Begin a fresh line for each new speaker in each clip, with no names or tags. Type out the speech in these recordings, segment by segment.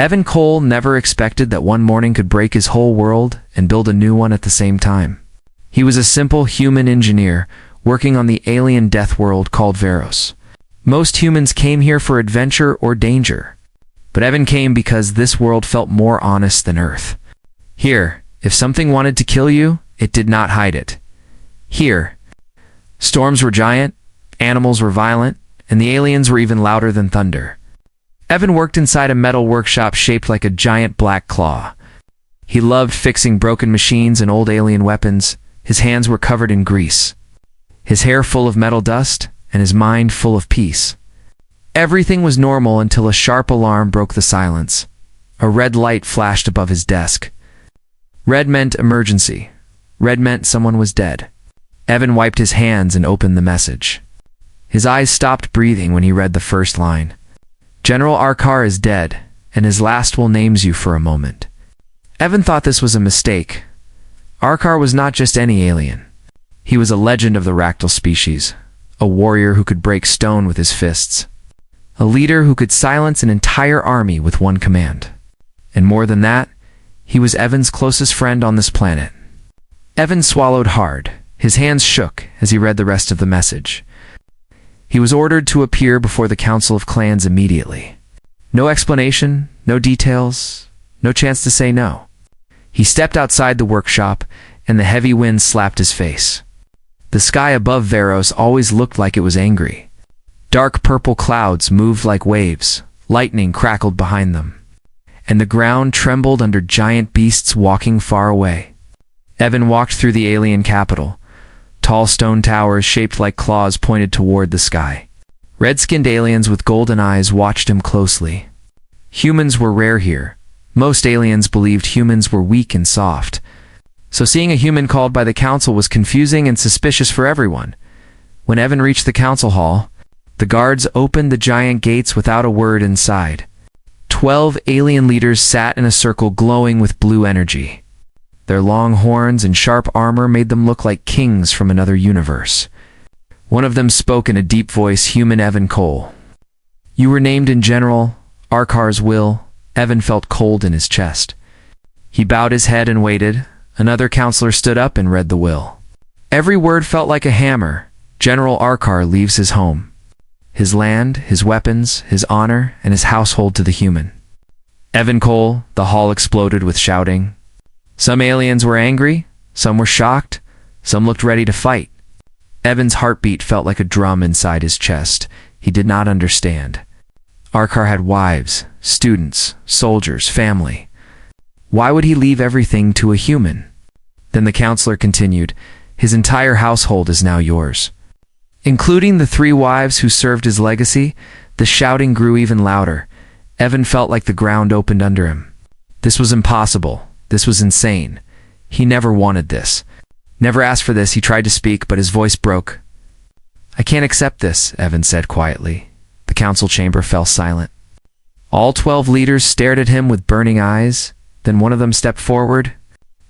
Evan Cole never expected that one morning could break his whole world and build a new one at the same time. He was a simple human engineer working on the alien death world called Veros. Most humans came here for adventure or danger, but Evan came because this world felt more honest than Earth. Here, if something wanted to kill you, it did not hide it. Here, storms were giant, animals were violent, and the aliens were even louder than thunder. Evan worked inside a metal workshop shaped like a giant black claw. He loved fixing broken machines and old alien weapons. His hands were covered in grease, his hair full of metal dust, and his mind full of peace. Everything was normal until a sharp alarm broke the silence. A red light flashed above his desk. Red meant emergency. Red meant someone was dead. Evan wiped his hands and opened the message. His eyes stopped breathing when he read the first line. General Arkar is dead, and his last will names you for a moment. Evan thought this was a mistake. Arkar was not just any alien. He was a legend of the ractal species, a warrior who could break stone with his fists, a leader who could silence an entire army with one command. And more than that, he was Evan's closest friend on this planet. Evan swallowed hard. His hands shook as he read the rest of the message. He was ordered to appear before the Council of Clans immediately. No explanation, no details, no chance to say no. He stepped outside the workshop, and the heavy wind slapped his face. The sky above Veros always looked like it was angry. Dark purple clouds moved like waves, lightning crackled behind them, and the ground trembled under giant beasts walking far away. Evan walked through the alien capital. Tall stone towers shaped like claws pointed toward the sky. Red-skinned aliens with golden eyes watched him closely. Humans were rare here. Most aliens believed humans were weak and soft. So seeing a human called by the council was confusing and suspicious for everyone. When Evan reached the council hall, the guards opened the giant gates without a word inside. 12 alien leaders sat in a circle glowing with blue energy. Their long horns and sharp armor made them look like kings from another universe. One of them spoke in a deep voice, human Evan Cole. You were named in General Arkar's will. Evan felt cold in his chest. He bowed his head and waited. Another counselor stood up and read the will. Every word felt like a hammer. General Arkar leaves his home, his land, his weapons, his honor, and his household to the human. Evan Cole, the hall exploded with shouting. Some aliens were angry, some were shocked, some looked ready to fight. Evan's heartbeat felt like a drum inside his chest. He did not understand. Arkar had wives, students, soldiers, family. Why would he leave everything to a human? Then the counselor continued, his entire household is now yours. Including the 3 wives who served his legacy, the shouting grew even louder. Evan felt like the ground opened under him. This was impossible. This was insane. He never wanted this. Never asked for this. He tried to speak, but his voice broke. I can't accept this, Evan said quietly. The council chamber fell silent. All 12 leaders stared at him with burning eyes. Then one of them stepped forward.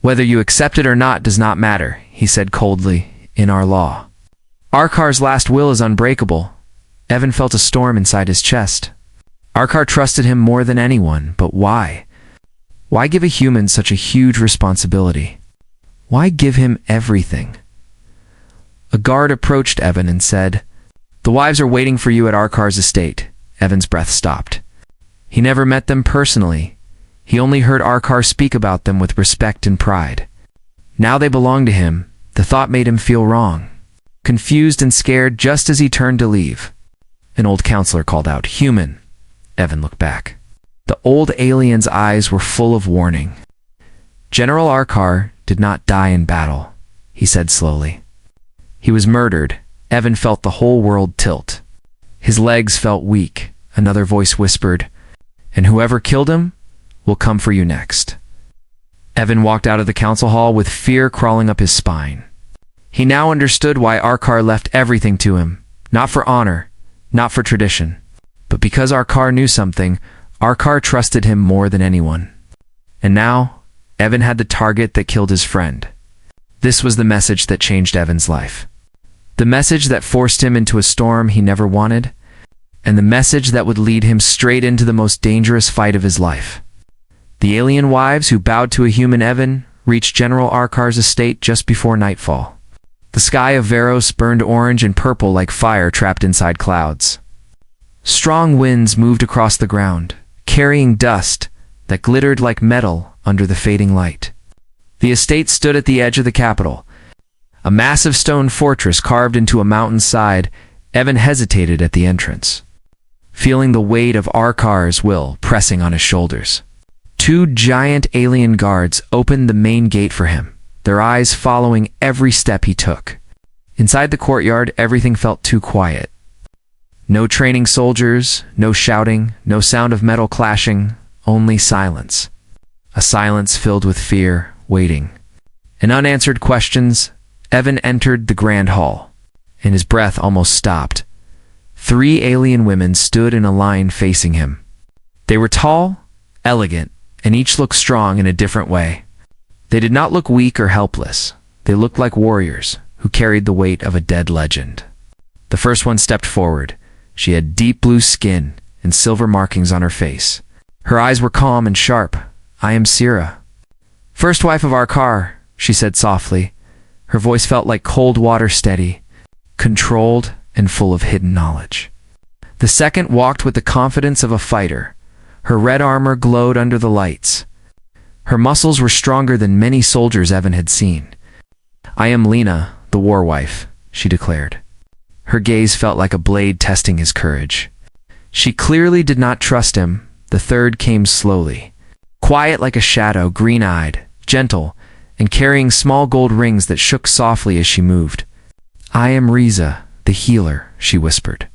Whether you accept it or not does not matter, he said coldly, in our law. Arkar's last will is unbreakable. Evan felt a storm inside his chest. Arkar trusted him more than anyone, but why? Why give a human such a huge responsibility? Why give him everything? A guard approached Evan and said, The wives are waiting for you at Arkar's estate. Evan's breath stopped. He never met them personally. He only heard Arkar speak about them with respect and pride. Now they belonged to him. The thought made him feel wrong, confused and scared just as he turned to leave. An old counselor called out, Human. Evan looked back. The old alien's eyes were full of warning. General Arkar did not die in battle, he said slowly. He was murdered. Evan felt the whole world tilt. His legs felt weak. Another voice whispered, And whoever killed him will come for you next. Evan walked out of the council hall with fear crawling up his spine. He now understood why Arkar left everything to him, not for honor, not for tradition, but because Arkar knew something. Arkar trusted him more than anyone. And now, Evan had the target that killed his friend. This was the message that changed Evan's life. The message that forced him into a storm he never wanted. and the message that would lead him straight into the most dangerous fight of his life. The alien wives who bowed to a human Evan reached General Arkar's estate just before nightfall. The sky of Veros burned orange and purple like fire trapped inside clouds. Strong winds moved across the ground, carrying dust that glittered like metal under the fading light. The estate stood at the edge of the capital, a massive stone fortress carved into a mountain's side. Evan hesitated at the entrance, feeling the weight of Arkar's will pressing on his shoulders. Two giant alien guards opened the main gate for him, their eyes following every step he took. Inside the courtyard, everything felt too quiet. No training soldiers, no shouting, no sound of metal clashing, only silence. A silence filled with fear, waiting, and unanswered questions. Evan entered the grand hall, and his breath almost stopped. 3 alien women stood in a line facing him. They were tall, elegant, and each looked strong in a different way. They did not look weak or helpless. They looked like warriors who carried the weight of a dead legend. The first one stepped forward. She had deep blue skin and silver markings on her face. Her eyes were calm and sharp. "I am Sira, first wife of Arkar," she said softly. Her voice felt like cold water, steady, controlled, and full of hidden knowledge. The second walked with the confidence of a fighter. Her red armor glowed under the lights. Her muscles were stronger than many soldiers Evan had seen. "I am Lena, the war wife," she declared. Her gaze felt like a blade testing his courage. She clearly did not trust him. The third came slowly, quiet like a shadow, green-eyed, gentle, and carrying small gold rings that shook softly as she moved. "I am Riza, the healer," she whispered.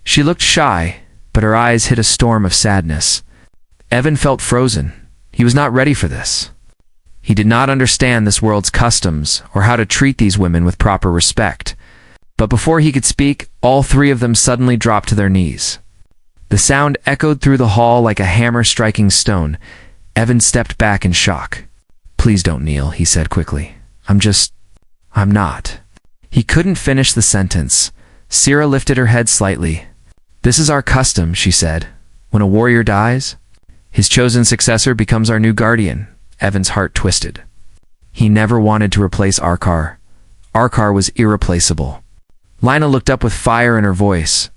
She looked shy, but her eyes hid a storm of sadness. Evan felt frozen. He was not ready for this. He did not understand this world's customs or how to treat these women with proper respect. But before he could speak, all 3 of them suddenly dropped to their knees. The sound echoed through the hall like a hammer striking stone. Evan stepped back in shock. "Please don't kneel," he said quickly. I'm not." He couldn't finish the sentence. Sira lifted her head slightly. "This is our custom," she said. "When a warrior dies, his chosen successor becomes our new guardian." Evan's heart twisted. He never wanted to replace Arkar. Arkar was irreplaceable. Lina looked up with fire in her voice.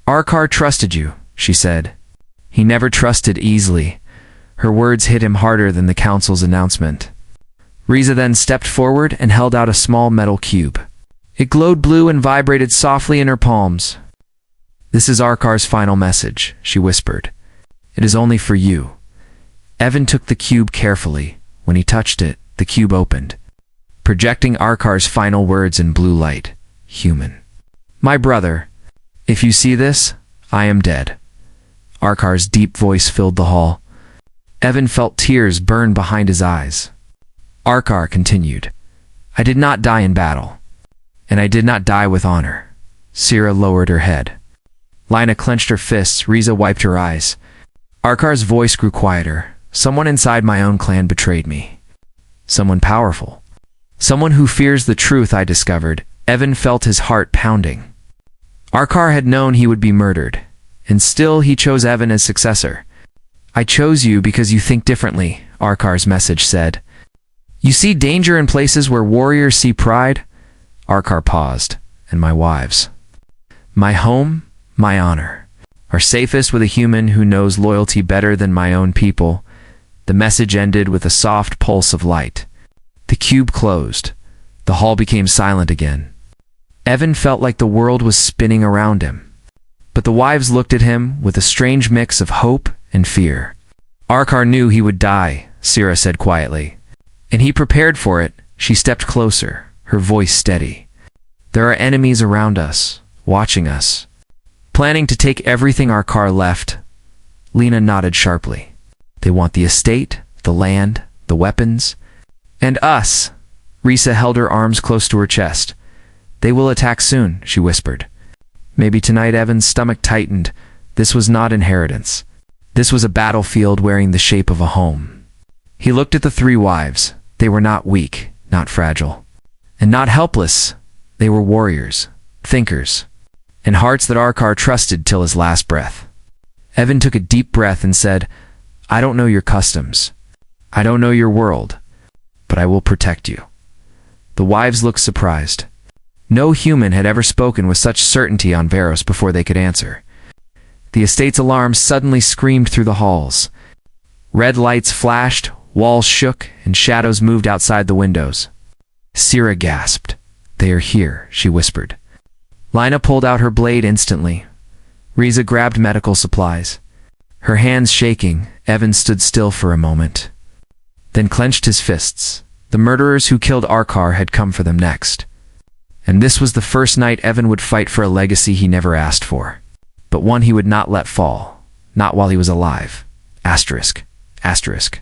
"Arkar trusted you," she said. "He never trusted easily." Her words hit him harder than the council's announcement. Riza then stepped forward and held out a small metal cube. It glowed blue and vibrated softly in her palms. "This is Arkar's final message," she whispered. "It is only for you." Evan took the cube carefully. When he touched it, the cube opened, projecting Arkar's final words in blue light. "Human. My brother, if you see this, I am dead." Arkar's deep voice filled the hall. Evan felt tears burn behind his eyes. Arkar continued, "I did not die in battle, and I did not die with honor." Sira lowered her head. Lina clenched her fists. Riza wiped her eyes. Arkar's voice grew quieter. "Someone inside my own clan betrayed me. Someone powerful. Someone who fears the truth," I discovered. Evan felt his heart pounding. Arkar had known he would be murdered, and still he chose Evan as successor. "I chose you because you think differently," Arkar's message said. "You see danger in places where warriors see pride." Arkar paused. "And my wives. My home, my honor, are safest with a human who knows loyalty better than my own people." The message ended with a soft pulse of light. The cube closed. The hall became silent again. Evan felt like the world was spinning around him. But the wives looked at him with a strange mix of hope and fear. "Arkar knew he would die," Sira said quietly. "And he prepared for it." She stepped closer, her voice steady. "There are enemies around us, watching us, planning to take everything Arkar left." Lena nodded sharply. "They want the estate, the land, the weapons, and us." Risa held her arms close to her chest. "They will attack soon," she whispered. Maybe tonight. Evan's stomach tightened. This was not inheritance. This was a battlefield wearing the shape of a home. He looked at the 3 wives. They were not weak, not fragile, and not helpless. They were warriors, thinkers, and hearts that Arkar trusted till his last breath. Evan took a deep breath and said, "I don't know your customs. I don't know your world, but I will protect you." The wives looked surprised. No human had ever spoken with such certainty on Veros before they could answer. The estate's alarm suddenly screamed through the halls. Red lights flashed, walls shook, and shadows moved outside the windows. Sira gasped. "They are here," she whispered. Lina pulled out her blade instantly. Riza grabbed medical supplies. Her hands shaking, Evan stood still for a moment, then clenched his fists. The murderers who killed Arkar had come for them next. And this was the first night Evan would fight for a legacy he never asked for, but one he would not let fall, not while he was alive. Asterisk. Asterisk.